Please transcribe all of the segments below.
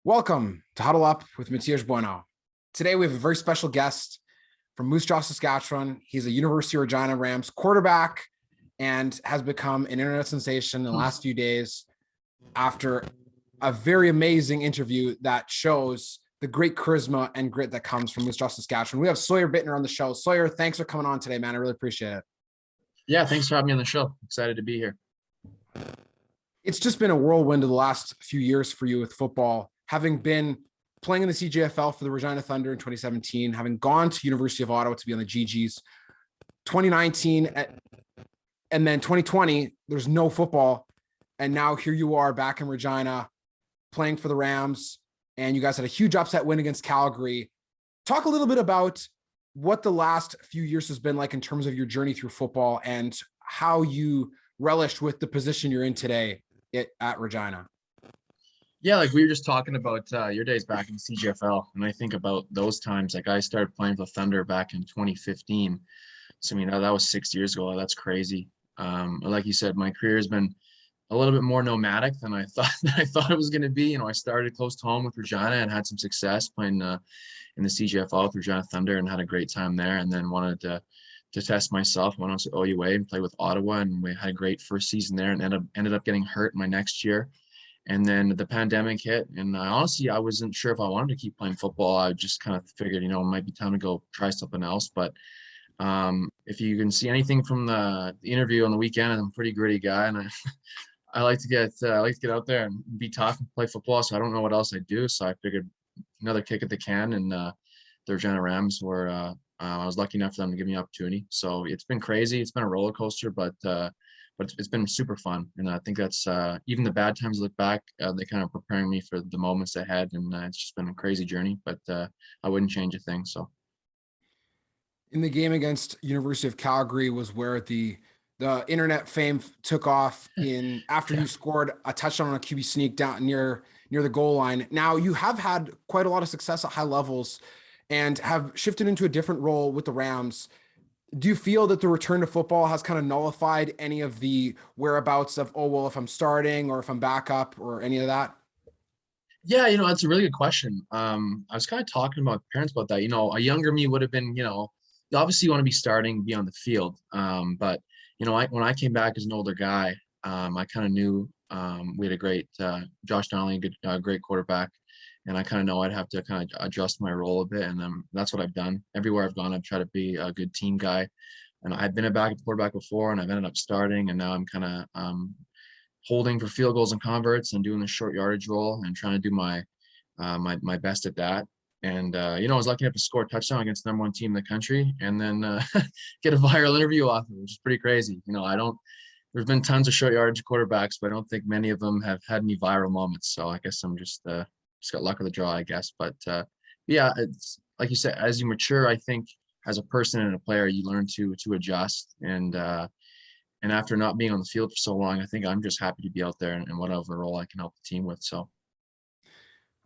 Welcome to Huddle Up with Matthias Buettner. Today we have a very special guest from Moose Jaw, Saskatchewan. He's a University of Regina Rams quarterback and has become an internet sensation in the last few days after a very amazing interview that shows the great charisma and grit that comes from Moose Jaw, Saskatchewan. We have Sawyer Buettner on the show. Sawyer, thanks for coming on today, man. I really appreciate it. Yeah, thanks for having me on the show. Excited to be here. It's just been a whirlwind of the last few years for you with football, having been playing in the CJFL for the Regina Thunder in 2017, having gone to University of Ottawa to be on the GGs, 2019, and then 2020, there's no football. And now here you are back in Regina playing for the Rams, and you guys had a huge upset win against Calgary. Talk a little bit about what the last few years has been like in terms of your journey through football and how you relished with the position you're in today at Regina. Yeah, like we were just talking about your days back in CJFL, and I think about those times. Like I started playing for the Thunder back in 2015. So, I mean, that was 6 years ago. That's crazy. Like you said, my career has been a little bit more nomadic than I thought it was going to be. I started close to home with Regina and had some success playing in the CJFL with Regina Thunder and had a great time there. And then wanted to test myself. Went on to OUA and played with Ottawa, and we had a great first season there. And ended up getting hurt my next year. And then the pandemic hit, and honestly, I wasn't sure if I wanted to keep playing football. I just kind of figured, it might be time to go try something else. But if you can see anything from the interview on the weekend, I'm a pretty gritty guy, and I like to get out there and be tough and play football. So I don't know what else I do. So I figured another kick at the can, and the Regina Rams were. I was lucky enough for them to give me an opportunity. So it's been crazy. It's been a roller coaster, but it's been super fun. And I think that's even the bad times look back, they kind of preparing me for the moments ahead. And it's just been a crazy journey, but I wouldn't change a thing. So in the game against University of Calgary was where the internet fame took off after you scored a touchdown on a QB sneak down near the goal line. Now you have had quite a lot of success at high levels and have shifted into a different role with the Rams. Do you feel that the return to football has kind of nullified any of the whereabouts of, if I'm starting or if I'm back up or any of that? Yeah, that's a really good question. I was kind of talking about parents about that. A younger me would have been, obviously you want to be starting, be on the field. But when I came back as an older guy, I kind of knew we had a great Josh Donnelly, great quarterback. And I kind of know I'd have to kind of adjust my role a bit. And that's what I've done. Everywhere I've gone, I've tried to be a good team guy. And I've been a backup quarterback before, and I've ended up starting. And now I'm kind of holding for field goals and converts and doing the short yardage role and trying to do my best at that. And, I was lucky enough to score a touchdown against the #1 team in the country and then get a viral interview off it, which is pretty crazy. There's been tons of short yardage quarterbacks, but I don't think many of them have had any viral moments. So I guess I'm just got luck of the draw, I guess. But yeah, it's like you said, as you mature, I think as a person and a player, you learn to adjust. And after not being on the field for so long, I think I'm just happy to be out there and whatever role I can help the team with. So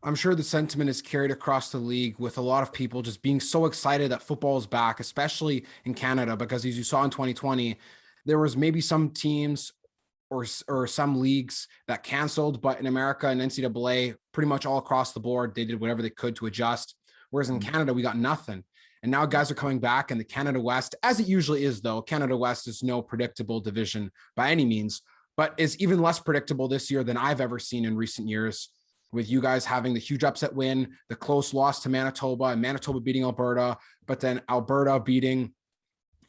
I'm sure the sentiment is carried across the league with a lot of people just being so excited that football is back, especially in Canada, because as you saw in 2020, there was maybe some teams or some leagues that canceled, but in America and NCAA, pretty much all across the board, they did whatever they could to adjust. Whereas in Canada, we got nothing. And now guys are coming back in the Canada West, as it usually is, though. Canada West is no predictable division by any means, but is even less predictable this year than I've ever seen in recent years, with you guys having the huge upset win, the close loss to Manitoba, and Manitoba beating Alberta, but then Alberta beating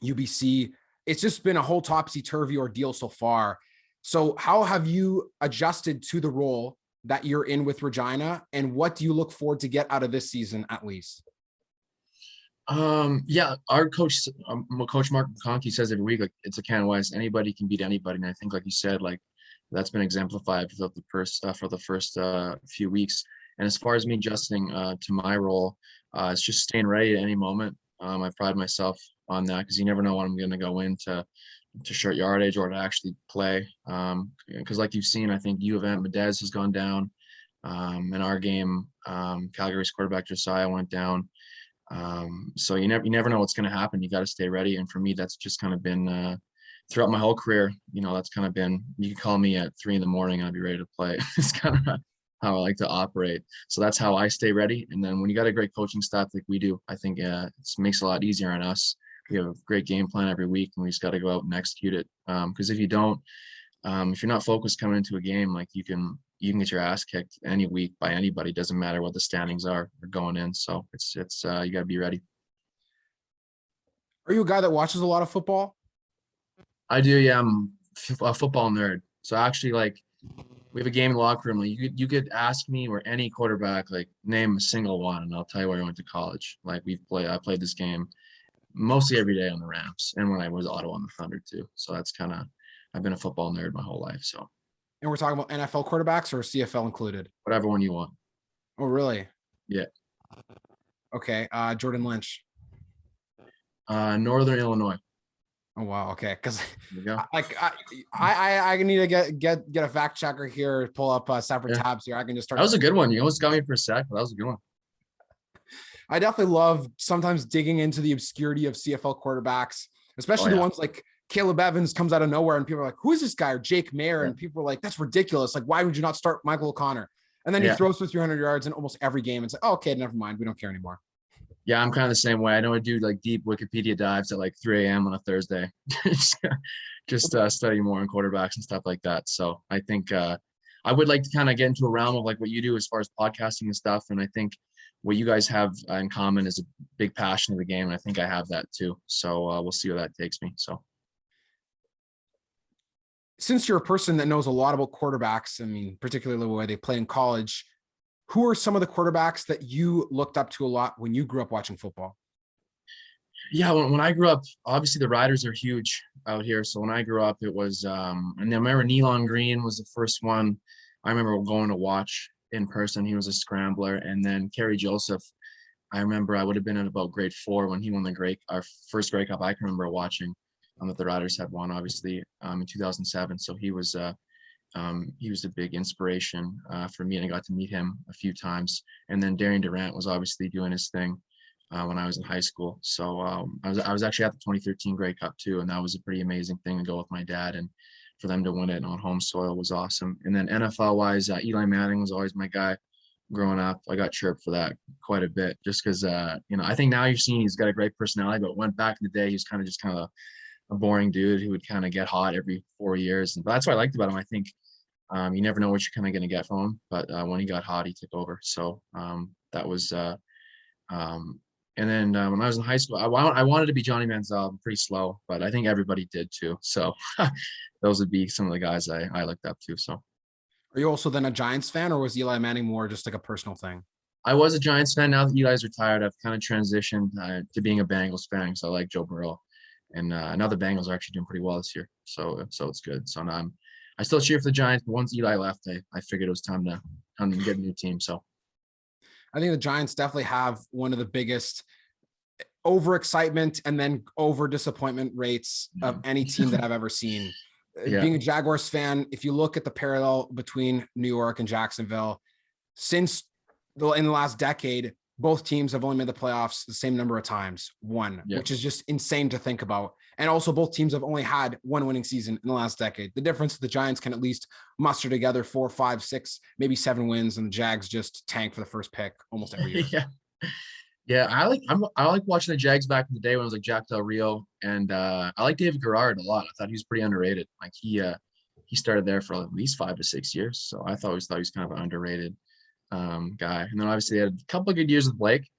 UBC. It's just been a whole topsy-turvy ordeal so far. So how have you adjusted to the role that you're in with Regina, and what do you look forward to get out of this season at least? Yeah, our coach, Coach Mark McConkey says every week, like, it's a Canada West, anybody can beat anybody. And I think, like you said, like that's been exemplified for the first few weeks. And as far as me adjusting to my role, it's just staying ready at any moment. I pride myself on that because you never know when I'm going to go into short yardage or to actually play. Because like you've seen, I think U of M, Medez has gone down. In our game, Calgary's quarterback Josiah went down. So you never know what's going to happen. You got to stay ready. And for me, that's just kind of been throughout my whole career. That's kind of been, you can call me at 3 a.m. and I'll be ready to play. It's kind of how I like to operate. So that's how I stay ready. And then when you got a great coaching staff like we do, I think it makes it a lot easier on us. We have a great game plan every week, and we just got to go out and execute it. Because if you don't, if you're not focused coming into a game, like you can get your ass kicked any week by anybody. Doesn't matter what the standings are going in. So it's you got to be ready. Are you a guy that watches a lot of football? I do. Yeah, I'm a football nerd. So actually, like, we have a game in the locker room. Like you could ask me or any quarterback, like, name a single one, and I'll tell you where I went to college. Like I played this game mostly every day on the Rams, and when I was Ottawa on the Thunder too. So that's kind of, I've been a football nerd my whole life. So And we're talking about NFL quarterbacks or CFL included? whatever one you want. Oh, really? Yeah. Okay. Jordan Lynch. Northern Illinois. Oh, wow. Okay. Because There you go. I need to get a fact checker here, pull up separate Yeah. tabs here. I can just start. That was a good one. You almost got me for a sec, but that was a good one. I definitely love sometimes digging into the obscurity of CFL quarterbacks, especially the ones like Caleb Evans comes out of nowhere and people are like, who is this guy? Or Jake Mayer. And people are like, that's ridiculous. Like, why would you not start Michael O'Connor? And then he throws for 300 yards in almost every game. It's like, oh, okay, never mind. We don't care anymore. Yeah, I'm kind of the same way. I know I do like deep Wikipedia dives at like 3 a.m. on a Thursday, just study more on quarterbacks and stuff like that. So I think I would like to kind of get into a realm of like what you do as far as podcasting and stuff. And I think what you guys have in common is a big passion of the game. And I think I have that too. So we'll see where that takes me. So. Since you're a person that knows a lot about quarterbacks, I mean, particularly the way they play in college, who are some of the quarterbacks that you looked up to a lot when you grew up watching football? Yeah, when I grew up, obviously the Riders are huge out here. So when I grew up, it was, and I remember Nealon Green was the first one I remember going to watch in person. He was a scrambler. And then Kerry Joseph, I remember I would have been in about grade 4 when he won our first Grey Cup I can remember watching, that the Riders had won, obviously, in 2007. So he was a big inspiration for me, and I got to meet him a few times. And then Darian Durant was obviously doing his thing when I was in high school. So I was actually at the 2013 Grey Cup too, and that was a pretty amazing thing to go with my dad, and for them to win it on home soil was awesome. And then NFL wise, Eli Manning was always my guy growing up. I got chirped for that quite a bit, just because I think now you've seen he's got a great personality, but went back in the day, he was kind of a boring dude who would kind of get hot every 4 years. But that's what I liked about him. I think you never know what you're kind of going to get from him, but when he got hot, he took over. So that was and then when I was in high school, I wanted to be Johnny Manziel. I'm pretty slow, but I think everybody did too. So those would be some of the guys I looked up to. So are you also then a Giants fan, or was Eli Manning more just like a personal thing? I was a Giants fan. Now that Eli's retired, I've kind of transitioned to being a Bengals fan. So I like Joe Burrow, and now the Bengals are actually doing pretty well this year. So it's good. So now I still cheer for the Giants, but once Eli left, I figured it was time to get a new team. So I think the Giants definitely have one of the biggest overexcitement and then over disappointment rates of any team that I've ever seen. Being a Jaguars fan, if you look at the parallel between New York and Jacksonville, in the last decade, both teams have only made the playoffs the same number of times, which is just insane to think about. And also both teams have only had one winning season in the last decade. The difference is the Giants can at least muster together 4, 5, 6, maybe 7 wins, and the Jags just tank for the first pick almost every year. Yeah, I like watching the Jags back in the day when it was like Jack Del Rio, and I like David Garrard a lot. I thought he was pretty underrated. Like he started there for at least 5 to 6 years, so I thought he was kind of an underrated guy. And then obviously they had a couple of good years with Blake,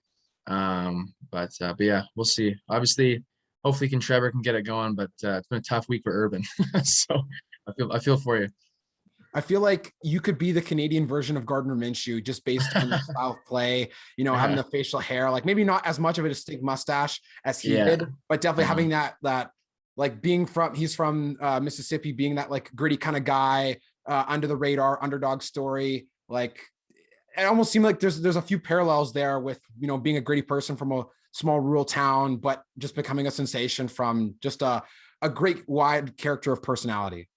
but yeah, we'll see. Obviously, hopefully Trevor can get it going, but it's been a tough week for Urban, so I feel for you. I feel like you could be the Canadian version of Gardner Minshew just based on the style of play, having the facial hair, like maybe not as much of a distinct mustache as he did, but definitely having that like he's from Mississippi, being that like gritty kind of guy, under the radar underdog story. Like it almost seemed like there's a few parallels there with, being a gritty person from a small rural town, but just becoming a sensation from just a great wide character of personality.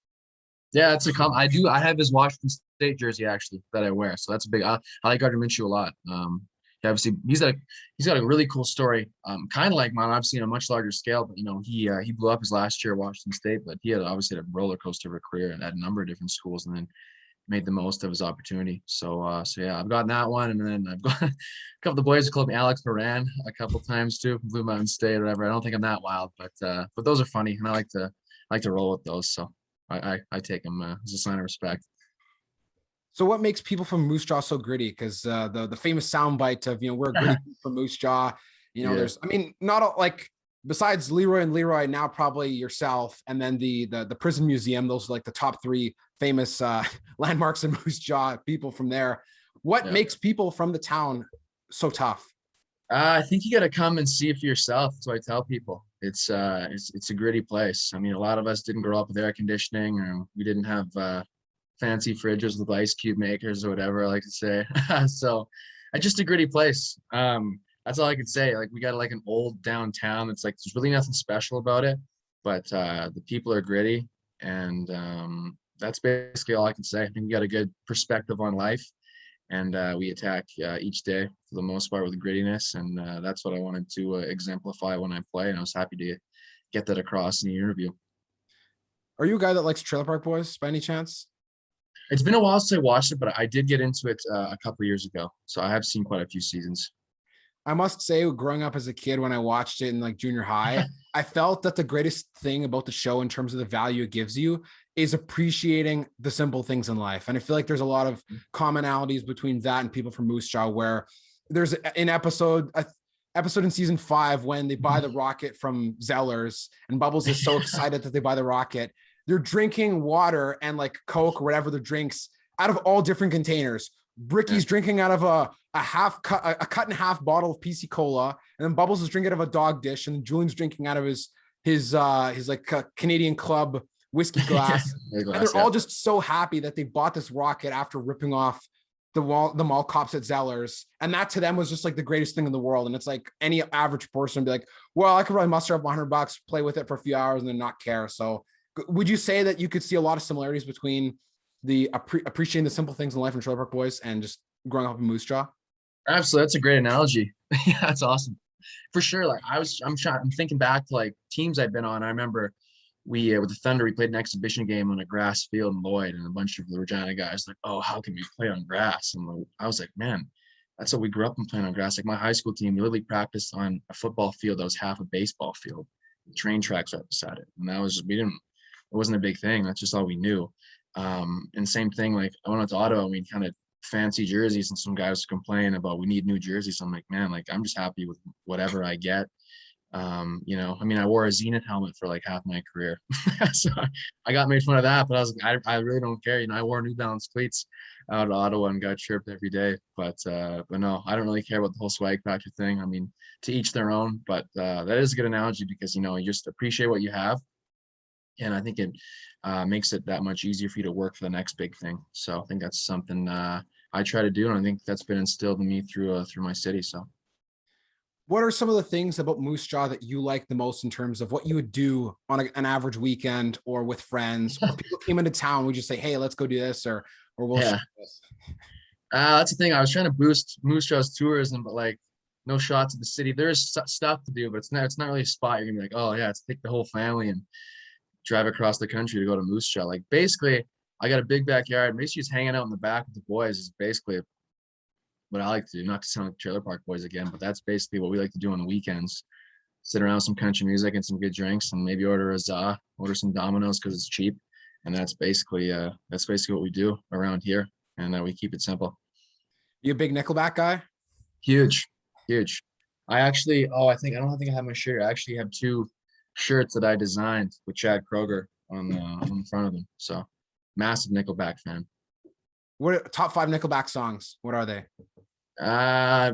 Yeah, I have his Washington State jersey actually that I wear. So that's a big, I like Gardner Minshew a lot. Obviously he's got a really cool story. Kind of like mine, obviously on a much larger scale, but he blew up his last year at Washington State, but he had obviously had a roller coaster of a career at a number of different schools. And then made the most of his opportunity. So yeah, I've gotten that one, and then I've got a couple of the boys who called me Alex Moran a couple times too, from Blue Mountain State or whatever. I don't think I'm that wild, but those are funny, and I like to roll with those. So I take them as a sign of respect. So what makes people from Moose Jaw so gritty? Because the famous soundbite of, we're gritty from Moose Jaw. Yeah. There's, I mean, not all, like, besides Leroy and Leroy, now probably yourself, and then the prison museum. Those are like the top three famous landmarks in Moose Jaw. People from there. What makes people from the town so tough? I think you got to come and see it for yourself. That's what I tell people. It's a gritty place. I mean, a lot of us didn't grow up with air conditioning, or we didn't have fancy fridges with ice cube makers or whatever I like to say. So it's just a gritty place. That's all I could say. Like, we got like an old downtown. It's like, there's really nothing special about it, but the people are gritty, and that's basically all I can say. I think we got a good perspective on life, and we attack each day for the most part with grittiness, and that's what I wanted to exemplify when I play, and I was happy to get that across in the interview. Are you a guy that likes Trailer Park Boys by any chance? It's been a while since I watched it, but I did get into it a couple of years ago, so I have seen quite a few seasons. I must say, growing up as a kid, when I watched it in like junior high, I felt that the greatest thing about the show in terms of the value it gives you is appreciating the simple things in life. And I feel like there's a lot of commonalities between that and people from Moose Jaw, where there's an episode in season 5 when they buy the rocket from Zellers, and Bubbles is so excited that they buy the rocket. They're drinking water and like Coke or whatever their drinks out of all different containers. Bricky's drinking out of a cut in half bottle of PC Cola, and then Bubbles is drinking out of a dog dish, and Julian's drinking out of his like Canadian Club whiskey glass. And they're all just so happy that they bought this rocket after ripping off the mall cops at Zellers, and that to them was just like the greatest thing in the world. And it's like any average person would be like, well, I could probably muster up $100, play with it for a few hours, and then not care. So would you say that you could see a lot of similarities between the appreciating the simple things in life in Trailer Park Boys and just growing up in Moose Jaw? Absolutely, that's a great analogy. Yeah, that's awesome. For sure. Like, I'm thinking back to like teams I've been on. I remember we with the Thunder, we played an exhibition game on a grass field in Lloyd, and a bunch of the Regina guys like, oh, how can we play on grass? And I was like, man, that's what we grew up in, playing on grass. Like, my high school team, we literally practiced on a football field that was half a baseball field. The train tracks right beside it, and it wasn't a big thing. That's just all we knew. And same thing, like, I went out to Ottawa and we kind of fancy jerseys, and some guys complain about we need new jerseys. I'm like, man, like, I'm just happy with whatever I get. I mean, I wore a Zenith helmet for like half my career. So I got made fun of that, but I was like, I really don't care. I wore New Balance cleats out of Ottawa and got chirped every day. But no, I don't really care about the whole swag factor thing. I mean, to each their own, but that is a good analogy, because, you just appreciate what you have. And I think it makes it that much easier for you to work for the next big thing. So I think that's something I try to do, and I think that's been instilled in me through my city. So, what are some of the things about Moose Jaw that you like the most in terms of what you would do on an average weekend, or with friends, or people came into town? Would you say, hey, let's go do this, or we'll shoot this? That's the thing. I was trying to boost Moose Jaw's tourism, but like, no shots of the city. There's stuff to do, but it's not really a spot you're gonna be like, oh yeah, let's take the whole family and drive across the country to go to Moose Jaw. Like, basically, I got a big backyard. Basically, just hanging out in the back with the boys is basically what I like to do. Not to sound like Trailer Park Boys again, but that's basically what we like to do on the weekends. Sit around with some country music and some good drinks, and maybe order some Domino's because it's cheap. And that's basically what we do around here, and we keep it simple. You a big Nickelback guy? Huge. I don't think I have my shirt. I actually have 2 shirts that I designed with Chad Kroger on the front of them. So, massive Nickelback fan. What top 5 Nickelback songs? What are they?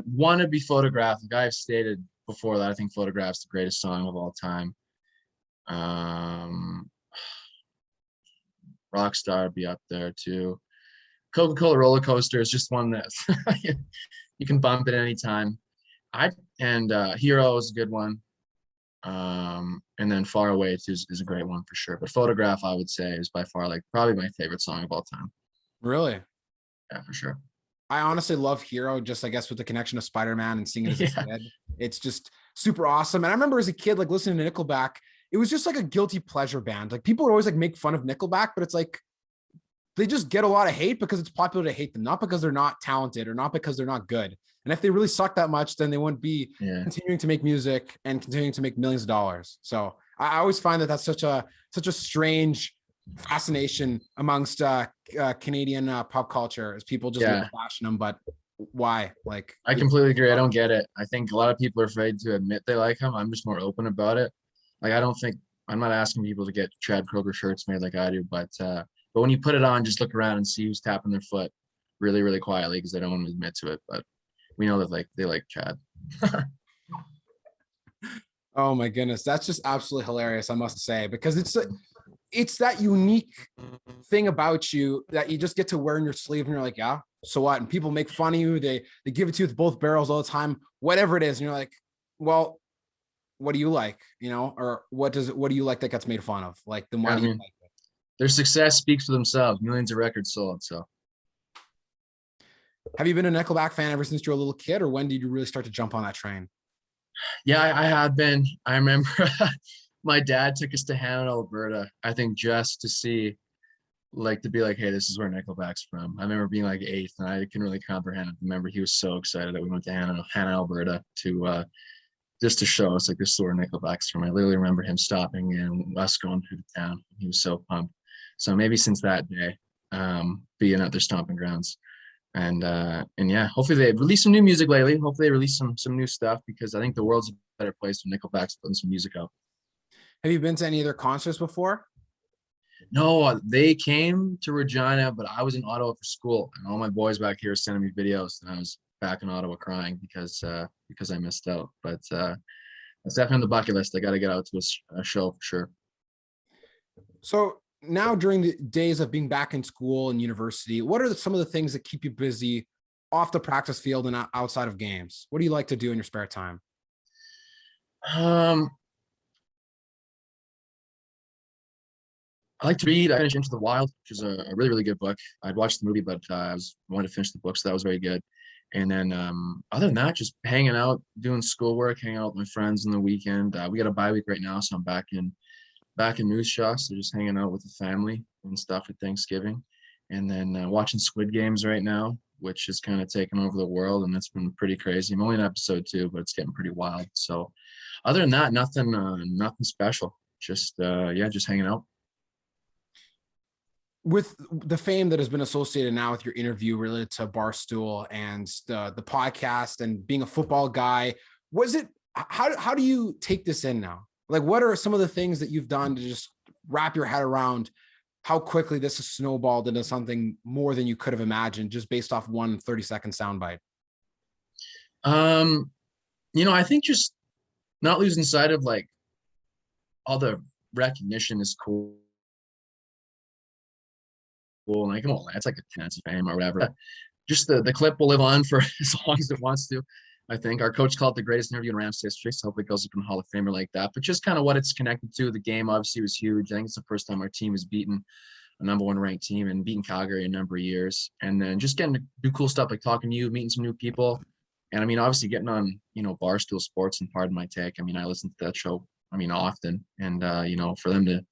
One would be Photograph. Like I've stated before, that I think Photograph's the greatest song of all time. Rockstar would be up there too. Coca-Cola Roller Coaster is just one that you can bump at any time. Hero is a good one. And then Far Away is a great one for sure. But Photograph, I would say, is by far like probably my favorite song of all time. Really? Yeah, for sure. I honestly love Hero, just I guess with the connection to Spider-Man and seeing it as a kid. It's just super awesome. And I remember as a kid, like listening to Nickelback, it was just like a guilty pleasure band. Like people would always like make fun of Nickelback, but it's like they just get a lot of hate because it's popular to hate them, not because they're not talented or not because they're not good. And if they really suck that much, then they wouldn't be continuing to make music and continuing to make millions of dollars. So I always find that that's such a strange fascination amongst Canadian pop culture, as people just love bashing them. But why? Like, I completely agree. I don't get it. I think a lot of people are afraid to admit they like him. I'm just more open about it. Like, I'm not asking people to get Chad Kroger shirts made like I do, but when you put it on, just look around and see who's tapping their foot really, really quietly because they don't want to admit to it. But we know that they like Chad. Oh my goodness, that's just absolutely hilarious, I must say, because it's that unique thing about you that you just get to wear in your sleeve, and you're like, yeah, so what? And people make fun of you. They give it to you with both barrels all the time, whatever it is, and you're like, well, what do you like? Or what do you like that gets made fun of? Like, then why do you like it? Their success speaks for themselves. Millions of records sold. So, have you been a Nickelback fan ever since you were a little kid, or when did you really start to jump on that train? Yeah, I have been. I remember my dad took us to Hannah, Alberta, I think just to see, to be like, hey, this is where Nickelback's from. I remember being like 8th, and I couldn't really comprehend it. I remember he was so excited that we went to Hannah, Alberta to just to show us, like, this is where Nickelback's from. I literally remember him stopping and us going through the town. He was so pumped. So maybe since that day, being at their stomping grounds. And yeah, hopefully they've released some new music lately. Hopefully they release some new stuff, because I think the world's a better place when Nickelback's putting some music out. Have you been to any of their concerts before? No, they came to Regina, but I was in Ottawa for school, and all my boys back here sending me videos, and I was back in Ottawa crying because I missed out. But it's definitely on the bucket list. I got to get out to a show for sure. So now, during the days of being back in school and university, what are some of the things that keep you busy off the practice field and outside of games? What do you like to do in your spare time? I like to read. I finished Into the Wild, which is a really, really good book. I'd watched the movie, but I wanted to finish the book, so that was very good. And then other than that, just hanging out, doing schoolwork, hanging out with my friends on the weekend. We got a bye week right now, so I'm back in Moose Jaw, so just hanging out with the family and stuff at Thanksgiving. And then watching Squid Games right now, which is kind of taking over the world, and it's been pretty crazy. I'm only in episode 2, but it's getting pretty wild. So other than that, nothing special. Just just hanging out. With the fame that has been associated now with your interview related to Barstool and the podcast and being a football guy, how do you take this in now? Like, what are some of the things that you've done to just wrap your head around how quickly this has snowballed into something more than you could have imagined, just based off one 30-second soundbite? I think just not losing sight of, like, all the recognition is cool. And like, it's like a chance of fame or whatever. Just the clip will live on for as long as it wants to. I think our coach called it the greatest interview in Rams history, so hopefully it goes up in Hall of Famer like that. But just kind of what it's connected to. The game obviously was huge. I think it's the first time our team has beaten a number 1 ranked team and beaten Calgary a number of years. And then just getting to do cool stuff like talking to you, meeting some new people. And I mean, obviously getting on, Barstool Sports and Pardon My Take. I mean, I listen to that show, often. And, for them to,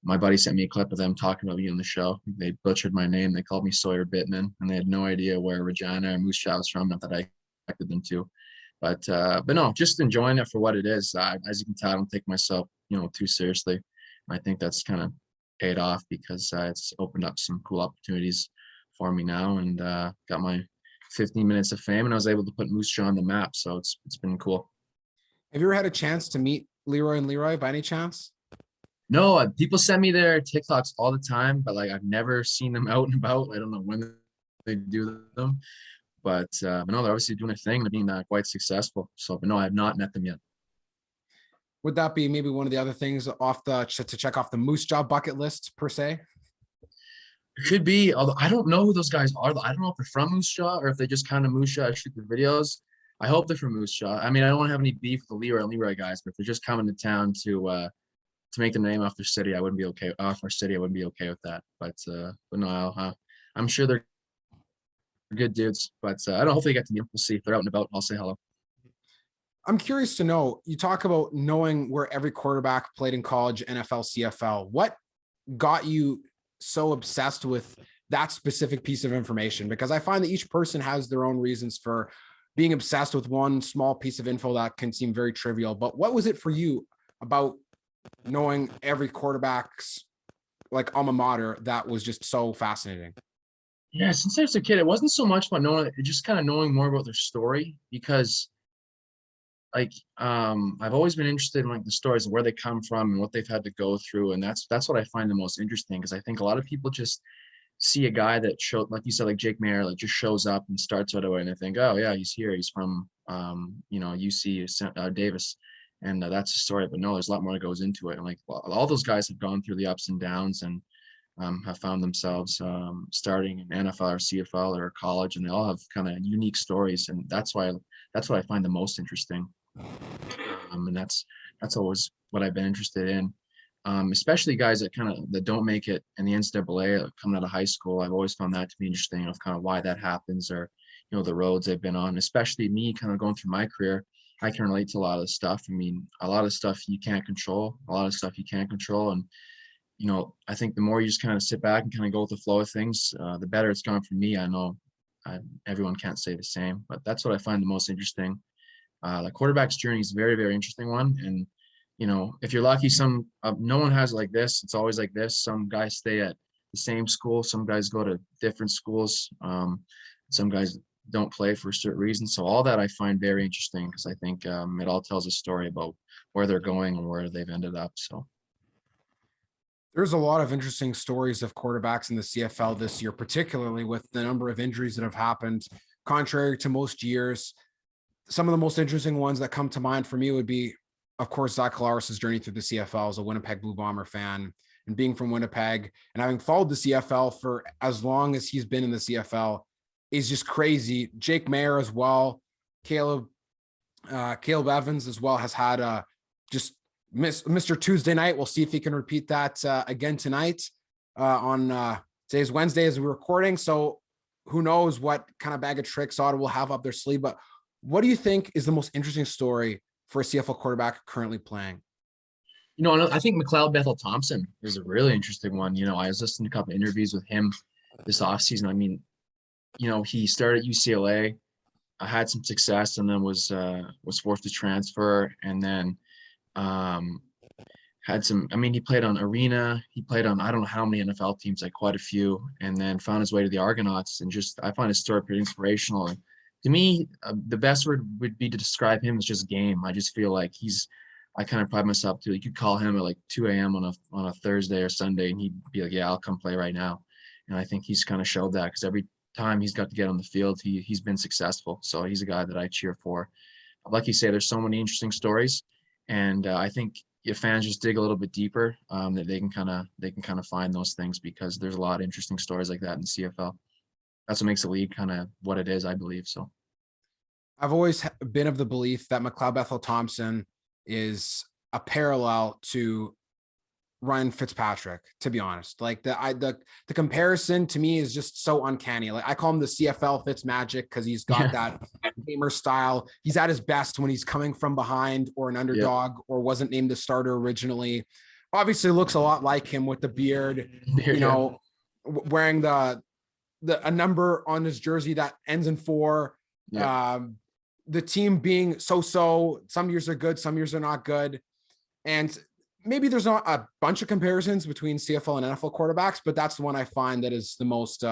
my buddy sent me a clip of them talking about me on the show. They butchered my name. They called me Sawyer Buettner, and they had no idea where Regina or Moose Jaw was from. Not that I expected them to, but no, just enjoying it for what it is. As you can tell, I don't take myself, too seriously. And I think that's kind of paid off because it's opened up some cool opportunities for me now, and got my 15 minutes of fame, and I was able to put Moose Jaw on the map. So it's been cool. Have you ever had a chance to meet Leroy and Leroy by any chance? No, people send me their TikToks all the time, but like I've never seen them out and about. I don't know when they do them, but no, they're obviously doing a thing. They're being quite successful. So, but no, I have not met them yet. Would that be maybe one of the other things to check off the Moose Jaw bucket list per se? It could be, although I don't know who those guys are. I don't know if they're from Moose Jaw or if they just kind of Moose Jaw shoot the videos. I hope they're from Moose Jaw. I mean, I don't want to have any beef with the Leroy and Leroy guys, but if they're just coming to town to make the name off their city, I wouldn't be okay. Off our city, I wouldn't be okay with that. But no, I'm sure they're good dudes. But I don't. Hopefully, get to meet them. We'll see if they're out and about. I'll say hello. I'm curious to know. You talk about knowing where every quarterback played in college, NFL, CFL. What got you so obsessed with that specific piece of information? Because I find that each person has their own reasons for being obsessed with one small piece of info that can seem very trivial. But what was it for you about knowing every quarterback's like alma mater that was just so fascinating? Yeah, since I was a kid, it wasn't so much about knowing, just kind of knowing more about their story, because like I've always been interested in like the stories of where they come from and what they've had to go through, and that's what I find the most interesting, because I think a lot of people just see a guy that showed, like you said, like Jake Mayer, like just shows up and starts right away, and they think, oh yeah, he's here, he's from UC Davis, and that's the story. But no, there's a lot more that goes into it, and like all those guys have gone through the ups and downs, and have found themselves starting in NFL or CFL or college, and they all have kind of unique stories, and that's what I find the most interesting. And that's always what I've been interested in, especially guys that don't make it in the NCAA coming out of high school. I've always found that to be interesting, of kind of why that happens, or the roads they've been on. Especially me, kind of going through my career, I can relate to a lot of the stuff. I mean, a lot of stuff you can't control, and I think the more you just kind of sit back and kind of go with the flow of things, the better it's gone for me. I know everyone can't say the same, but that's what I find the most interesting. The quarterback's journey is a very, very interesting one. And, if you're lucky, no one has it like this. It's always like this. Some guys stay at the same school. Some guys go to different schools. Some guys don't play for a certain reason. So all that I find very interesting, because I think it all tells a story about where they're going and where they've ended up. So. There's a lot of interesting stories of quarterbacks in the CFL this year, particularly with the number of injuries that have happened, contrary to most years. Some of the most interesting ones that come to mind for me would be, of course, Zach Collaros' journey through the CFL as a Winnipeg Blue Bomber fan, and being from Winnipeg and having followed the CFL for as long as he's been in the CFL is just crazy. Jake Mayer as well, Caleb Evans as well has had just Mr. Tuesday night. We'll see if he can repeat that again tonight on today's Wednesday as we're recording. So who knows what kind of bag of tricks Ottawa will have up their sleeve. But what do you think is the most interesting story for a CFL quarterback currently playing? I think McLeod Bethel-Thompson is a really interesting one. I was listening to a couple of interviews with him this offseason. I mean, he started at UCLA, had some success, and then was forced to transfer, and then he played on Arena, he played on I don't know how many NFL teams, like quite a few, and then found his way to the Argonauts, and I find his story pretty inspirational. And to me, the best word would be to describe him as just game. I just feel like I kind of pride myself too. You could call him at like 2 a.m. on a Thursday or Sunday, and he'd be like, yeah, I'll come play right now. And I think he's kind of showed that, because every time he's got to get on the field, he's been successful. So he's a guy that I cheer for. Like you say, there's so many interesting stories, and I think if fans just dig a little bit deeper, that they can kind of find those things, because there's a lot of interesting stories like that in CFL. That's what makes the league kind of what it is, I believe. So I've always been of the belief that McLeod Bethel-Thompson is a parallel to Ryan Fitzpatrick, to be honest. Like the comparison to me is just so uncanny. Like I call him the CFL Fitzmagic, because he's got that gamer style. He's at his best when he's coming from behind or an underdog, or wasn't named the starter originally. Obviously looks a lot like him with the beard, wearing a number on his jersey that ends in 4. The team being so, some years are good, some years are not good. And maybe there's not a bunch of comparisons between CFL and NFL quarterbacks, but that's the one I find that is the most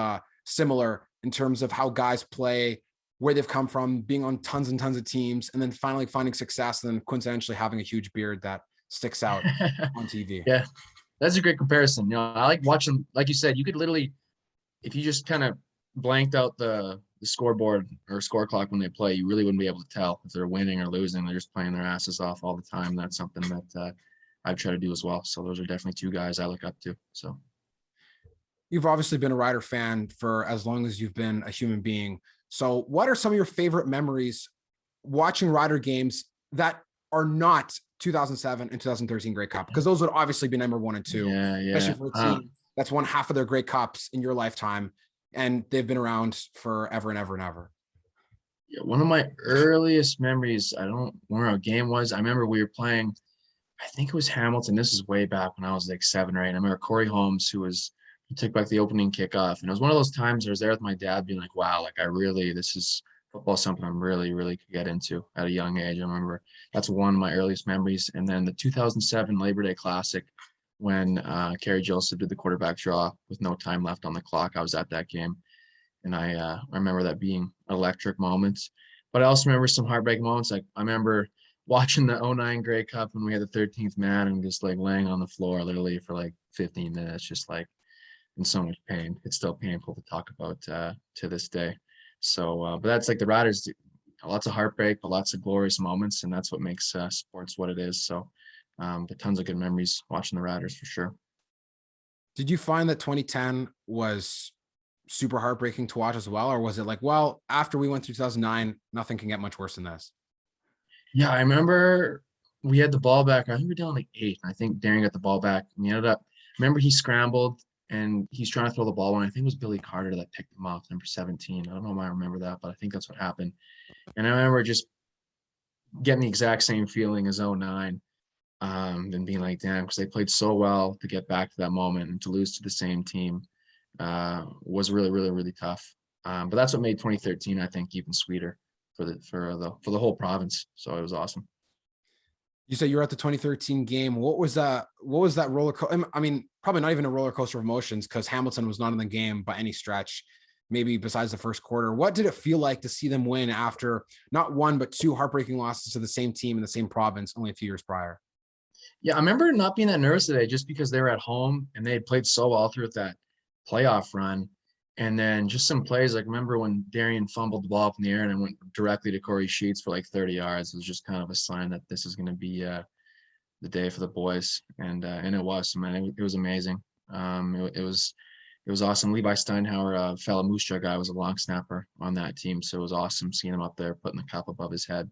similar in terms of how guys play, where they've come from, being on tons and tons of teams, and then finally finding success, and then coincidentally having a huge beard that sticks out on TV. Yeah, that's a great comparison. I like watching, like you said, you could literally, if you just kind of blanked out the scoreboard or score clock when they play, you really wouldn't be able to tell if they're winning or losing. They're just playing their asses off all the time. That's something that I try to do as well. So those are definitely two guys I look up to. So you've obviously been a Rider fan for as long as you've been a human being. So what are some of your favorite memories watching Rider games that are not 2007 and 2013 Grey Cup? Because those would obviously be number 1 and 2, especially for a team that's won half of their Grey Cups in your lifetime, and they've been around forever and ever and ever. Yeah, one of my earliest memories, I don't know where a game was. I remember we were playing, I think it was Hamilton. This is way back when I was like 7 or 8. I remember Corey Holmes, who was he took like the opening kickoff, and it was one of those times I was there with my dad being like, wow, like this is football, something I'm really, really could get into at a young age. I remember that's one of my earliest memories. And then the 2007 Labor Day Classic, when Kerry Joseph did the quarterback draw with no time left on the clock. I was at that game, and I remember that being electric moments. But I also remember some heartbreak moments. Like I remember watching the '09 Grey Cup when we had the 13th man and just like laying on the floor literally for like 15 minutes, just like in so much pain. It's still painful to talk about to this day. So, but that's like the Riders, lots of heartbreak, but lots of glorious moments, and that's what makes sports what it is. So, but tons of good memories watching the Riders for sure. Did you find that 2010 was super heartbreaking to watch as well? Or was it like, well, after we went through 2009, nothing can get much worse than this? Yeah, I remember we had the ball back. I think we were down like 8. I think Darren got the ball back, and he ended up. Remember, he scrambled and he's trying to throw the ball, and I think it was Billy Carter that picked him off, number 17. I don't know why I remember that, but I think that's what happened. And I remember just getting the exact same feeling as '09, and being like, damn, because they played so well to get back to that moment and to lose to the same team was really, really, really tough. But that's what made 2013, I think, even sweeter for the whole province. So it was awesome. You said you were at the 2013 game. What was that? What was that roller coaster? I mean, probably not even a roller coaster of emotions because Hamilton was not in the game by any stretch, maybe besides the first quarter. What did it feel like to see them win after not one, but two heartbreaking losses to the same team in the same province only a few years prior? Yeah, I remember not being that nervous today just because they were at home and they had played so well through that playoff run. And then just some plays, like remember when Darian fumbled the ball up in the air and it went directly to Corey Sheets for like 30 yards. It was just kind of a sign that this is going to be the day for the boys, and it was. Man, it was amazing. It was awesome. Levi Steinhauer, a fellow Moose Jaw guy, was a long snapper on that team, so it was awesome seeing him up there putting the cup above his head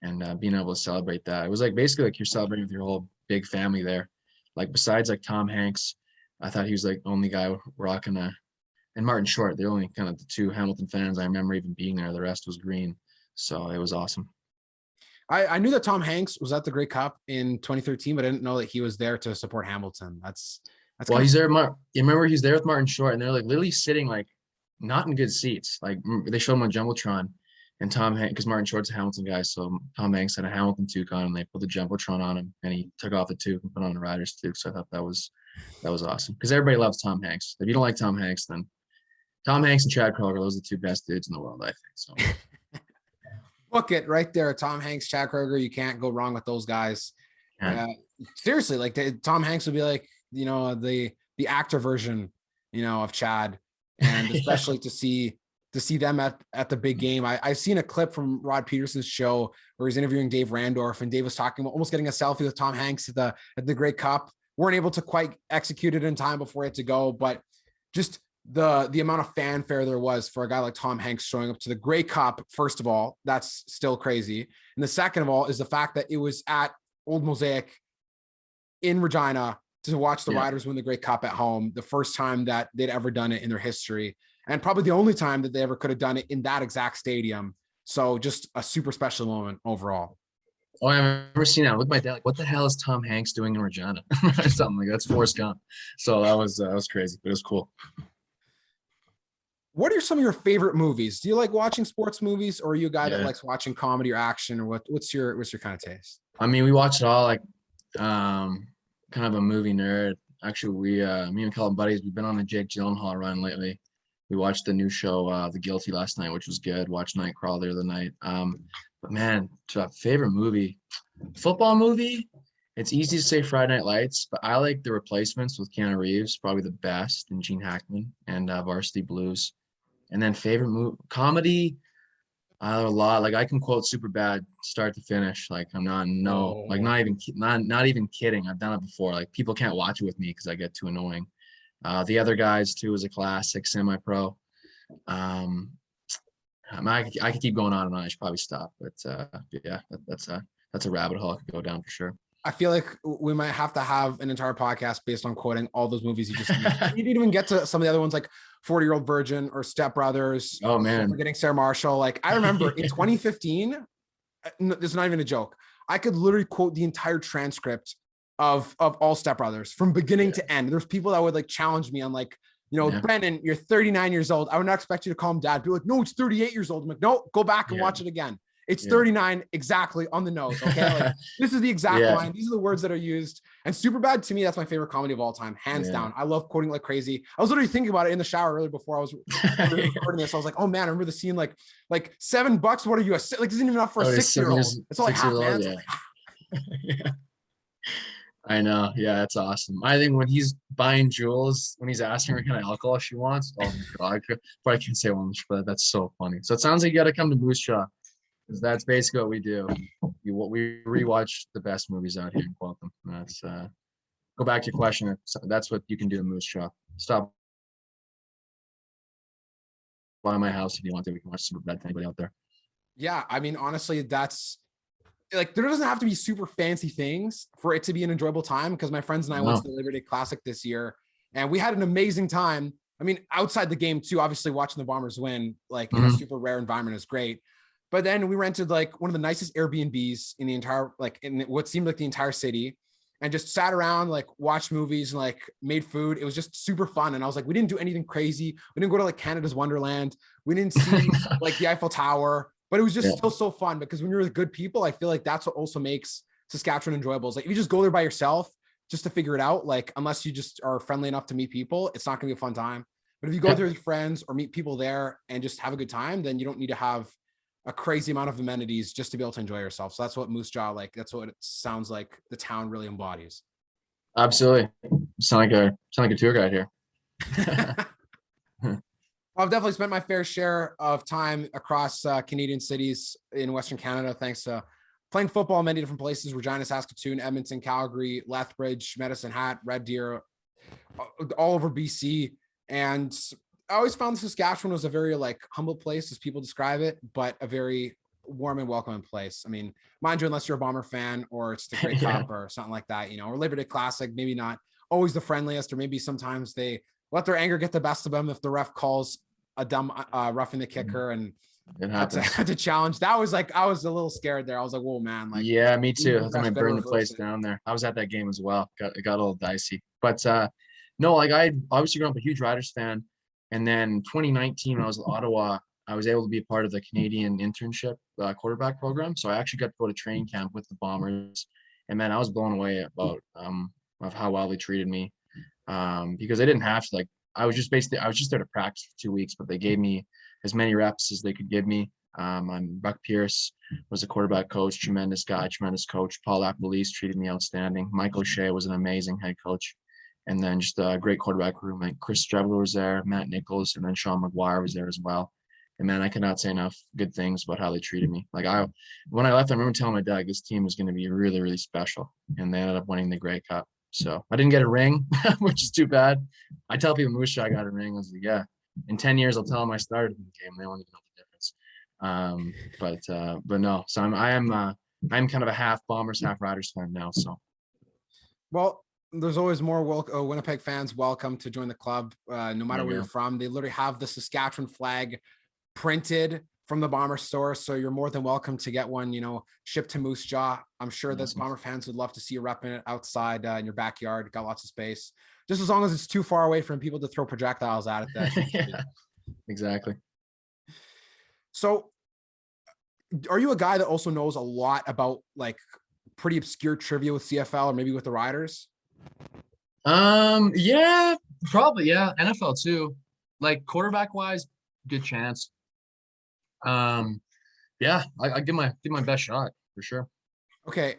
and being able to celebrate that. It was like basically like you're celebrating with your whole big family there. Like besides like Tom Hanks, I thought he was like the only guy rocking a, and Martin Short. They're only kind of the two Hamilton fans I remember even being there. The rest was green, so it was awesome. I knew that Tom Hanks was at the Grey Cup in 2013, but I didn't know that he was there to support Hamilton. That's Well, kind he's of there. You remember he's there with Martin Short, and they're like literally sitting like not in good seats. Like they showed him on jumbotron, and Tom Hanks, because Martin Short's a Hamilton guy, so Tom Hanks had a Hamilton toque on, and they put the jumbotron on him, and he took off the toque and put on the Riders toque. So I thought that was awesome because everybody loves Tom Hanks. If you don't like Tom Hanks, then Tom Hanks and Chad Kroger, those are the two best dudes in the world, I think. So book it right there. Tom Hanks, Chad Kroger. You can't go wrong with those guys. yeah. Seriously, like Tom Hanks would be like, the actor version, of Chad, and especially to see them at the big game. I've seen a clip from Rod Peterson's show where he's interviewing Dave Randorf, and Dave was talking about almost getting a selfie with Tom Hanks at the Grey Cup. Weren't able to quite execute it in time before it had to go, but just the amount of fanfare there was for a guy like Tom Hanks showing up to the Grey Cup. First of all, that's still crazy, and the second of all is the fact that it was at Old Mosaic in Regina to watch the Riders win the Grey Cup at home, the first time that they'd ever done it in their history, and probably the only time that they ever could have done it in that exact stadium. So just a super special moment overall. Oh, I remember seeing that. Look at my dad, like, what the hell is Tom Hanks doing in Regina? Something like that's Forrest Gump. So that was crazy, but it was cool. What are some of your favorite movies? Do you like watching sports movies, or are you a guy that likes watching comedy or action, or what's your kind of taste? I mean, we watch it all. Like, kind of a movie nerd. Actually, me and Colin buddies, we've been on a Jake Gyllenhaal run lately. We watched the new show, The Guilty, last night, which was good. Watched Nightcrawler the other night. But man, favorite movie, football movie. It's easy to say Friday Night Lights, but I like The Replacements with Keanu Reeves, probably the best, and Gene Hackman, and Varsity Blues. And then favorite movie, comedy. I have a lot. Like I can quote Superbad start to finish. Like I'm not like not even kidding. I've done it before. Like people can't watch it with me because I get too annoying. The Other Guys too is a classic, semi-pro. I could keep going on and on. I should probably stop, but yeah, that's a rabbit hole I could go down for sure. I feel like we might have to have an entire podcast based on quoting all those movies you just mentioned. You didn't even get to some of the other ones like 40-Year-Old Virgin or Step Brothers. Oh man, Forgetting Sarah Marshall. Like I remember in 2015, this is not even a joke. I could literally quote the entire transcript of all Step Brothers from beginning to end. There's people that would like challenge me on like Yeah. Brennan, you're 39 years old. I would not expect you to call him dad. Be like, no, it's 38 years old. I'm like, no, go back and watch it again. It's 39 exactly on the nose. Okay. Like this is the exact line. These are the words that are used. And Superbad, to me, that's my favorite comedy of all time, hands down. I love quoting like crazy. I was literally thinking about it in the shower earlier before I was recording this. I was like, oh man, I remember the scene like $7. What are you? Like, this isn't even enough for a 6-year-old. It's all like half, man. Yeah. I know. Yeah, it's awesome. I think when he's buying Jules, when he's asking her what kind of alcohol she wants, oh my God, I probably can't say one, but that's so funny. So it sounds like you got to come to Moose Jaw, because that's basically what we do. We rewatch the best movies out here in Quantum. That's go back to your question. That's what you can do in Moose Jaw. Stop by my house if you want to. We can watch Superbad to anybody out there. Yeah, I mean, honestly, that's like there doesn't have to be super fancy things for it to be an enjoyable time, because my friends and I went to the Labor Day Classic this year and we had an amazing time. I mean, outside the game too, obviously watching the Bombers win, like in a super rare environment is great. But then we rented like one of the nicest Airbnbs in the entire, like in what seemed like the entire city, and just sat around, like watched movies and like made food. It was just super fun. And I was like, we didn't do anything crazy. We didn't go to like Canada's Wonderland. We didn't see like the Eiffel Tower. But it was just still so fun, because when you're with good people, I feel like that's what also makes Saskatchewan enjoyable. Is like if you just go there by yourself just to figure it out, like unless you just are friendly enough to meet people, it's not gonna be a fun time. But if you go there with friends or meet people there and just have a good time, then you don't need to have a crazy amount of amenities just to be able to enjoy yourself. So that's what Moose Jaw, like that's what it sounds like the town really embodies. Absolutely. Sound like a tour guide here. I've definitely spent my fair share of time across Canadian cities in Western Canada, thanks to playing football in many different places: Regina, Saskatoon, Edmonton, Calgary, Lethbridge, Medicine Hat, Red Deer, all over BC. And I always found Saskatchewan was a very like humble place, as people describe it, but a very warm and welcoming place. I mean, mind you, unless you're a Bomber fan or it's the Grey Cup or something like that, or Labor Day Classic, maybe not always the friendliest, or maybe sometimes they let their anger get the best of them if the ref calls a dumb roughing the kicker and had to challenge. That was like, I was a little scared there. I was like, whoa, man. Like, yeah, me too. I think I burned the place down there. I was at that game as well. It got a little dicey. But no, like I obviously grew up a huge Riders fan. And then 2019, when I was in Ottawa, I was able to be a part of the Canadian internship quarterback program. So I actually got to go to training camp with the Bombers. And man, I was blown away about of how well they treated me. Because I didn't have to, like, I was just there to practice for 2 weeks, but they gave me as many reps as they could give me. Buck Pierce was a quarterback coach, tremendous guy, tremendous coach. Paul Appelese treated me outstanding. Mike O'Shea was an amazing head coach. And then just a great quarterback room. Like Chris Strebler was there, Matt Nichols, and then Sean McGuire was there as well. And man, I cannot say enough good things about how they treated me. Like when I left, I remember telling my dad this team was going to be really, really special. And they ended up winning the Grey Cup. So I didn't get a ring, which is too bad. I tell people Moose Jaw got a ring. I was like, yeah, in 10 years, I'll tell them I started in the game. They won't even know the difference. But no, so I'm kind of a half Bombers, half Riders fan now. So, well, there's always more Winnipeg fans welcome to join the club, no matter where you're from. They literally have the Saskatchewan flag printed from the Bomber store, so you're more than welcome to get one, shipped to Moose Jaw. I'm sure that Bomber fans would love to see you repping it outside in your backyard. Got lots of space, just as long as it's too far away from people to throw projectiles at it. Yeah, exactly. So are you a guy that also knows a lot about like pretty obscure trivia with CFL or maybe with the Riders? Yeah, probably. Yeah, NFL too. Like quarterback wise, good chance. Yeah, I give my best shot for sure. Okay.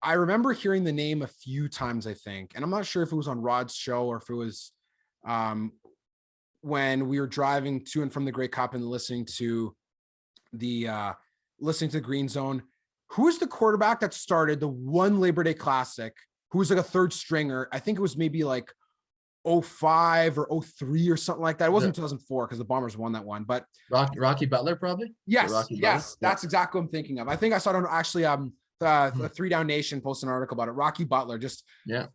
I remember hearing the name a few times, I think, and I'm not sure if it was on Rod's show or if it was when we were driving to and from the Grey Cup and listening to the Green Zone. Who is the quarterback that started the one Labor Day Classic? Who was like a third stringer? I think it was maybe like 05 or 03 or something like that. It wasn't 2004 because the Bombers won that one, but Rocky Butler probably. Yes, yes, that's exactly what I'm thinking of. I think I saw it on actually the 3 Down Nation posted an article about it. Rocky Butler, just the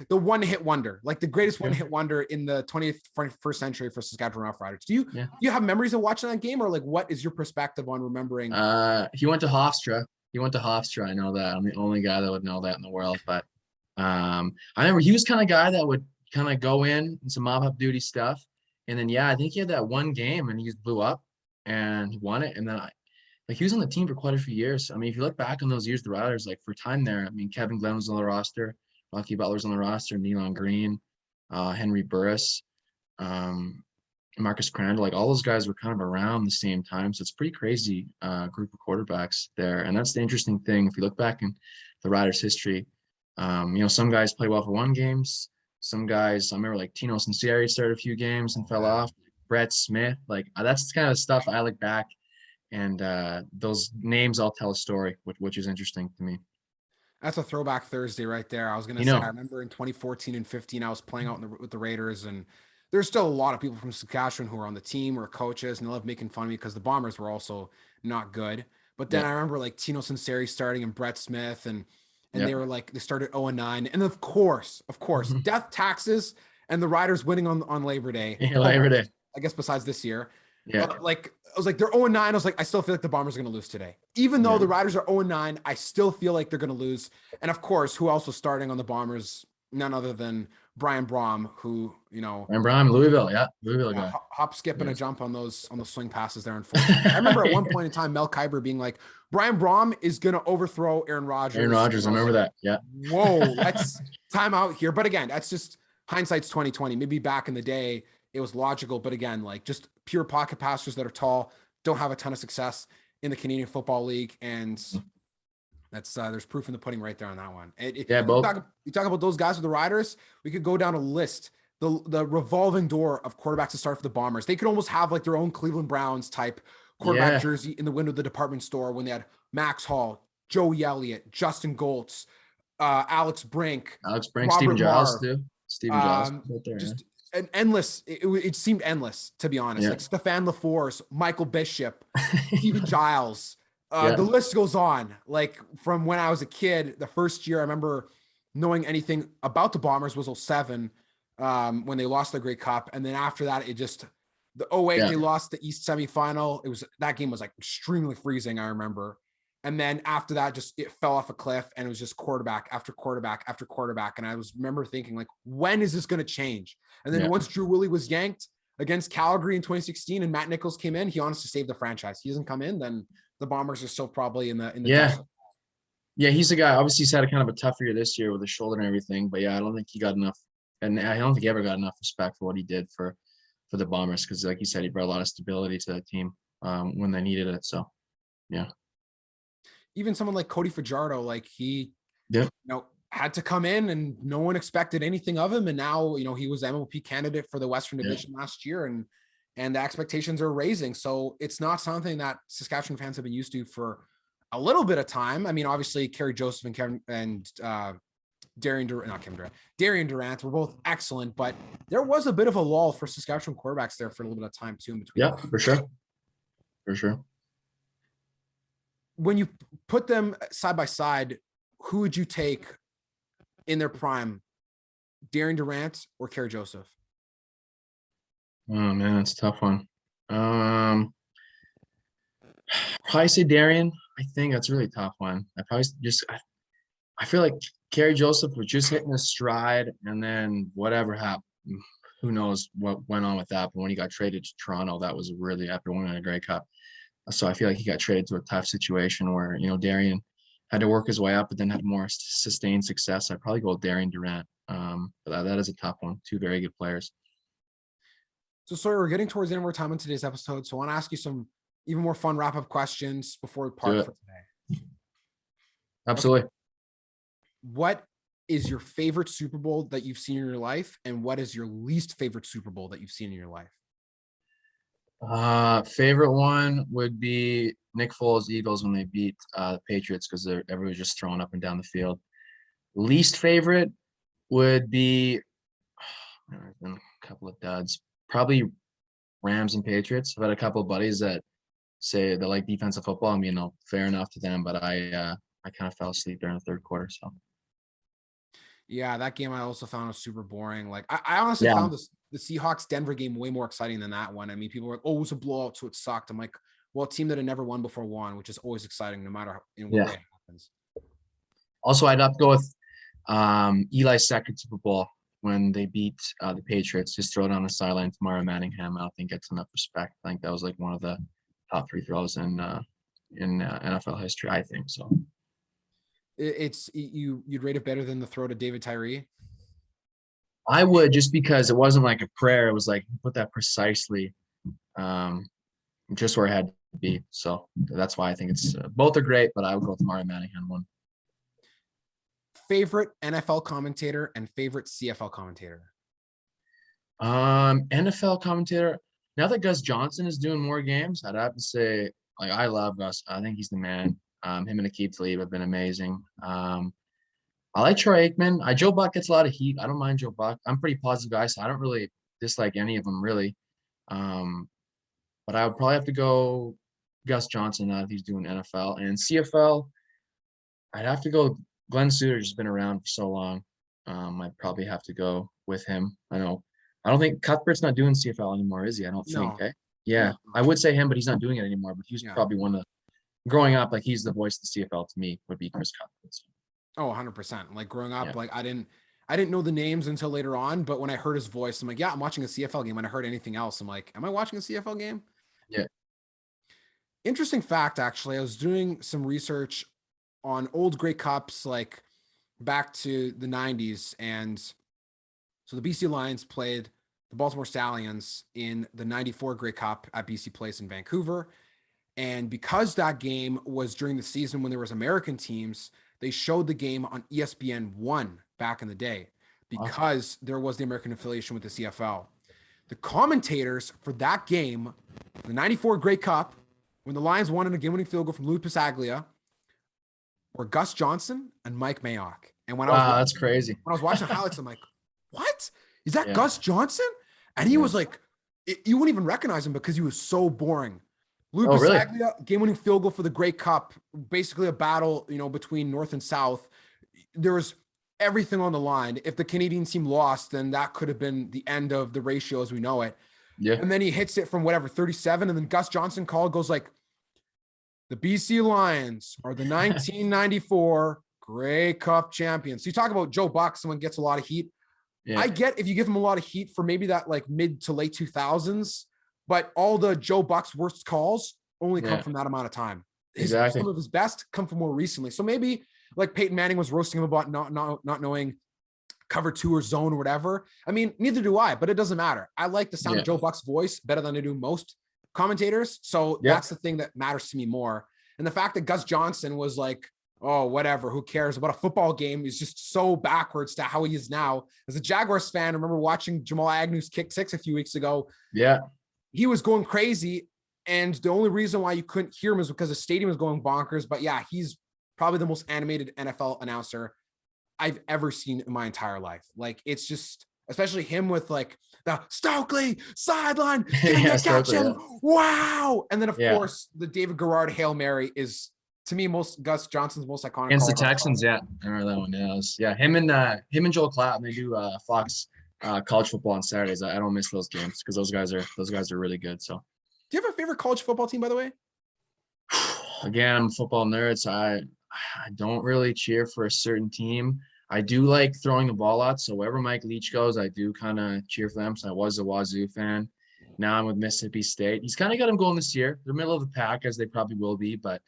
one hit wonder, like the greatest one hit wonder in the 21st century for Saskatchewan Roughriders. Do you have memories of watching that game, or like what is your perspective on remembering? He went to Hofstra. I know that. I'm the only guy that would know that in the world, but I remember he was kind of guy that would kind of go in and some mop-up duty stuff. And then, I think he had that one game and he just blew up and he won it. And then he was on the team for quite a few years. I mean, if you look back on those years, the Riders, like for time there, I mean, Kevin Glenn was on the roster, Rocky Butler was on the roster, Nealon Green, Henry Burris, Marcus Crandall, like all those guys were kind of around the same time. So it's pretty crazy group of quarterbacks there. And that's the interesting thing. If you look back in the Riders' history, some guys play well for one games. Some guys, I remember like Tino Sinceri started a few games and fell off. Brett Smith, like that's the kind of stuff I look back and those names all tell a story, which is interesting to me. That's a throwback Thursday right there. I was going to say, I remember in 2014 and 15, I was playing out with the Raiders, and there's still a lot of people from Saskatchewan who are on the team or coaches, and they love making fun of me because the Bombers were also not good. But then I remember like Tino Sinceri starting and Brett Smith, and they were like, they started 0-9. And of course, death taxes and the Riders winning on Labor Day. Yeah, Labor Day. I guess besides this year. Yeah. Like, I was like, they're 0-9. I was like, I still feel like the Bombers are going to lose today. Even though the Riders are 0-9, I still feel like they're going to lose. And of course, who else was starting on the Bombers? None other than Brian Braum, who, Brian Braum, Louisville guy. Hop, skip, and a jump on the swing passes there. Unfortunately, I remember at one point in time, Mel Kiper being like, Brian Braum is going to overthrow Aaron Rodgers. I remember that. Yeah. Whoa, let's time out here. But again, that's just hindsight's 2020. Maybe back in the day, it was logical. But again, like just pure pocket passers that are tall, don't have a ton of success in the Canadian Football League. And that's there's proof in the pudding right there on that one. You talk about those guys with the Riders, we could go down a list. The revolving door of quarterbacks to start for the Bombers. They could almost have like their own Cleveland Browns type quarterback jersey in the window of the department store when they had Max Hall, Joey Elliott, Justin Goltz, Alex Brink, Stephen Giles too. Stephen Giles. Right there, an endless. It seemed endless, to be honest. Like Stefan LaForce, Michael Bishop, Stephen Giles. The list goes on. Like from when I was a kid, the first year I remember knowing anything about the Bombers was 07, when they lost the Grey Cup, and then after that, it just the 08 they lost the East semifinal. That game was like extremely freezing, I remember. And then after that, just it fell off a cliff, and it was just quarterback after quarterback after quarterback. And I remember thinking, like, when is this going to change? And then once Drew Willie was yanked against Calgary in 2016, and Matt Nichols came in, he honestly saved the franchise. He doesn't come in, then the Bombers are still probably in the Yeah, he's a guy. Obviously, he's had a kind of a tough year this year with his shoulder and everything. But I don't think he got enough, and I don't think he ever got enough respect for what he did for the Bombers, because, like you said, he brought a lot of stability to the team when they needed it. So, yeah. Even someone like Cody Fajardo, like he, had to come in, and no one expected anything of him. And now, he was MLP candidate for the Western Division last year, and the expectations are raising. So it's not something that Saskatchewan fans have been used to for a little bit of time. I mean, obviously Kerry Joseph and Darian Durant were both excellent, but there was a bit of a lull for Saskatchewan quarterbacks there for a little bit of time too in between. Yeah, for sure. When you put them side by side, who would you take in their prime, Darian Durant or Kerry Joseph? Oh man, that's a tough one. Probably say Darian. I think that's a really tough one. I feel like Kerry Joseph was just hitting his stride, and then whatever happened, who knows what went on with that. But when he got traded to Toronto, that was really after winning a Grey Cup. So I feel like he got traded to a tough situation where, Darian had to work his way up, but then had more sustained success. I'd probably go with Darian Durant. But that is a tough one. Two very good players. So, Sawyer, we're getting towards the end of our time in today's episode. So I want to ask you some even more fun wrap-up questions before we part for today. Absolutely. Okay. What is your favorite Super Bowl that you've seen in your life? And what is your least favorite Super Bowl that you've seen in your life? Favorite one would be Nick Foles' Eagles when they beat the Patriots, because everybody was just throwing up and down the field. Least favorite would be there's been a couple of duds. Probably Rams and Patriots. I've had a couple of buddies that say they like defensive football. I mean, fair enough to them, but I kind of fell asleep during the third quarter. So yeah, that game I also found was super boring. Like I honestly found the Seahawks Denver game way more exciting than that one. I mean, people were like, "Oh, it was a blowout, so it sucked." I'm like, well, a team that had never won before won, which is always exciting, no matter in what way it happens. Also, I'd have to go with Eli's second Super Bowl when they beat the Patriots, just throw it on the sideline to Mario Manningham. I don't think gets enough respect. I think that was like one of the top 3 throws in NFL history. I think so. It's you'd rate it better than the throw to David Tyree. I would, just because it wasn't like a prayer. It was like put that precisely, just where it had to be. So that's why I think it's both are great, but I would go with the Mario Manningham one. Favorite NFL commentator and favorite CFL commentator? NFL commentator. Now that Gus Johnson is doing more games, I'd have to say, like, I love Gus. I think he's the man. Him and Akeem Talib have been amazing. I like Troy Aikman. Joe Buck gets a lot of heat. I don't mind Joe Buck. I'm a pretty positive guy, so I don't really dislike any of them really. But I would probably have to go Gus Johnson now that he's doing NFL. And CFL, I'd have to go Glenn Suter's just been around for so long. I'd probably have to go with him. I don't think Cuthbert's not doing CFL anymore, is he? I don't think. No. Eh? Yeah, No. I would say him, but he's not doing it anymore. But he's probably one of the, growing up, like he's the voice of the CFL to me would be Chris Cuthbert. Oh, 100%. Like growing up, like I didn't know the names until later on, but when I heard his voice, I'm like, yeah, I'm watching a CFL game. When I heard anything else, I'm like, am I watching a CFL game? Yeah. Interesting fact, actually, I was doing some research on old Grey Cups, like back to the 90s. And so the BC Lions played the Baltimore Stallions in the 94 Grey Cup at BC Place in Vancouver. And because that game was during the season when there was American teams, they showed the game on ESPN1 back in the day because there was the American affiliation with the CFL. The commentators for that game, the 94 Grey Cup, when the Lions won in a game-winning field goal from Louis Pasaglia, were Gus Johnson and Mike Mayock. And when that's crazy. When I was watching the highlights, I'm like, what? Is that Gus Johnson? And he was like, you wouldn't even recognize him because he was so boring. Louis Pasaglia, really? Game-winning field goal for the Grey Cup, basically a battle, between North and South. There was everything on the line. If the Canadian team lost, then that could have been the end of the ratio as we know it. Yeah. And then he hits it from 37, and then Gus Johnson goes like, the BC Lions are the 1994 Grey Cup champions. So you talk about Joe Buck, someone gets a lot of heat. Yeah. I get if you give him a lot of heat for maybe that like mid to late 2000s, but all the Joe Buck's worst calls only come from that amount of time. Some of his best come from more recently. So maybe like Peyton Manning was roasting him about not knowing cover 2 or zone or whatever. I mean, neither do I, but it doesn't matter. I like the sound of Joe Buck's voice better than I do most commentators. So that's the thing that matters to me more. And the fact that Gus Johnson was like, oh, whatever, who cares about a football game, is just so backwards to how he is now. As a Jaguars fan, I remember watching Jamal Agnew's kick 6 a few weeks ago. Yeah. He was going crazy. And the only reason why you couldn't hear him is because the stadium was going bonkers. But yeah, he's probably the most animated NFL announcer I've ever seen in my entire life. Like, it's just, especially him with like the Stokely sideline, catch him. Wow. And then of course the David Garrard Hail Mary is, to me, Gus Johnson's most iconic. Against the Texans, I remember that one. Him and Joel Klatt, they do Fox college football on Saturdays. I don't miss those games because those guys are really good. So, do you have a favorite college football team, by the way? Again, I'm a football nerd, so I don't really cheer for a certain team. I do like throwing the ball out, so wherever Mike Leach goes, I do kind of cheer for them. So I was a Wazoo fan. Now I'm with Mississippi State. He's kind of got them going this year. They're middle of the pack, as they probably will be, but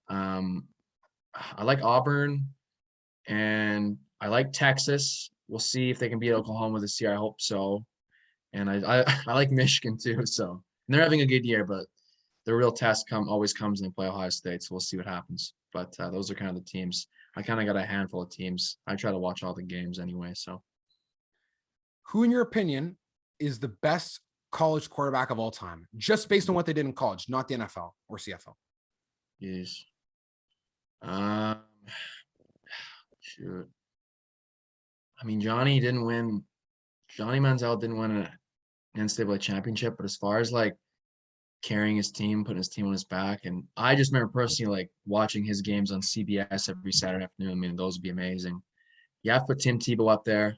I like Auburn, and I like Texas. We'll see if they can beat Oklahoma this year. I hope so. And I like Michigan too. So, and they're having a good year, but the real test always comes when they play Ohio State. So we'll see what happens. But those are kind of the teams. I kind of got a handful of teams. I try to watch all the games anyway. So, who, in your opinion, is the best college quarterback of all time, just based on what they did in college, not the NFL or CFL? Yes. Shoot. I mean, Johnny Manziel didn't win an NCAA championship, but as far as like carrying his team, putting his team on his back, and I just remember personally like watching his games on CBS every Saturday afternoon. I mean, those would be amazing. You have to put Tim Tebow up there.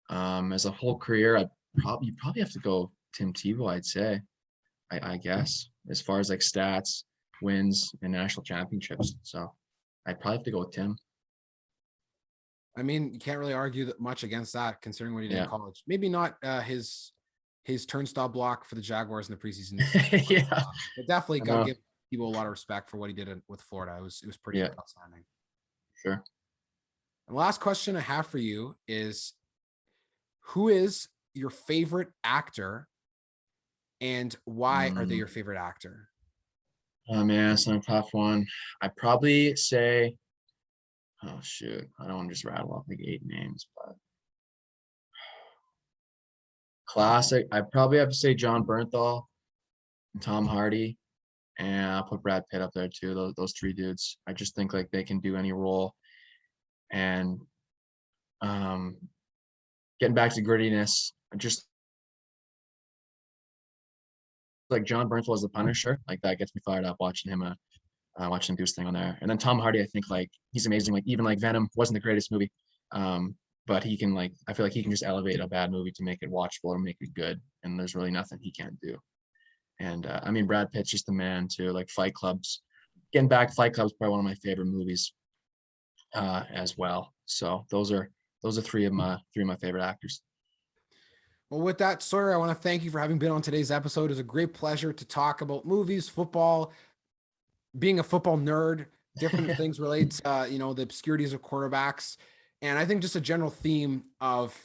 As a whole career, you probably have to go Tim Tebow, I'd say. I guess, as far as like stats, wins, and national championships. So I'd probably have to go with Tim. I mean, you can't really argue that much against that, considering what he did in Yeah. college. Maybe not his turnstile block for the Jaguars in the preseason this season, Yeah. but definitely I got to know. give people a lot of respect for what he did with Florida. It was pretty Yeah. outstanding. Sure. And the last question I have for you is, who is your favorite actor and why are they Mm. your favorite actor? Oh man, it's a tough one. I'd probably say, oh shoot, I don't want to just rattle off like 8 names, but classic. I probably have to say John Bernthal and Tom Hardy, and I'll put Brad Pitt up there too. Those three dudes. I just think like they can do any role. And um, getting back to grittiness, I just like John Bernthal as the Punisher. Like that gets me fired up watching him do his thing on there. And then Tom Hardy, I think like he's amazing. Like even like Venom wasn't the greatest movie, but he can like I feel like he can just elevate a bad movie to make it watchable or make it good. And there's really nothing he can't do. And I mean Brad Pitt's just the man too. Like Fight Club's getting back. Fight Club's probably one of my favorite movies as well. So those are three of my favorite actors. Well, with that, Sawyer, I want to thank you for having been on today's episode. It was a great pleasure to talk about movies, football, being a football nerd, different things related to, the obscurities of quarterbacks. And I think just a general theme of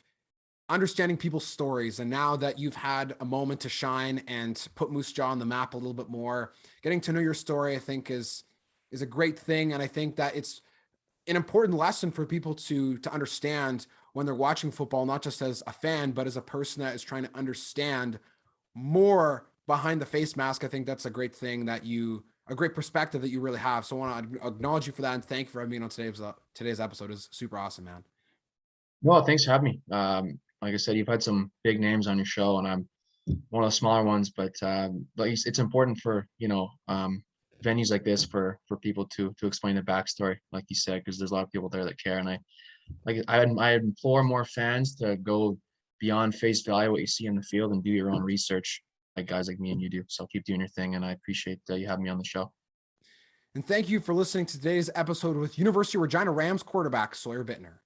understanding people's stories. And now that you've had a moment to shine and put Moose Jaw on the map a little bit more, getting to know your story, I think is a great thing. And I think that it's an important lesson for people to understand when they're watching football, not just as a fan, but as a person that is trying to understand more behind the face mask. I think that's a great thing a great perspective that you really have. So I want to acknowledge you for that and thank you for having me on today's episode. Is super awesome, man. Well, thanks for having me. Like I said, you've had some big names on your show, and I'm one of the smaller ones, but it's important for venues like this for people to explain the backstory, like you said, because there's a lot of people there that care, and I implore more fans to go beyond face value what you see in the field and do your own research, like guys like me and you do. So keep doing your thing, and I appreciate you having me on the show. And thank you for listening to today's episode with University of Regina Rams quarterback Sawyer Buettner.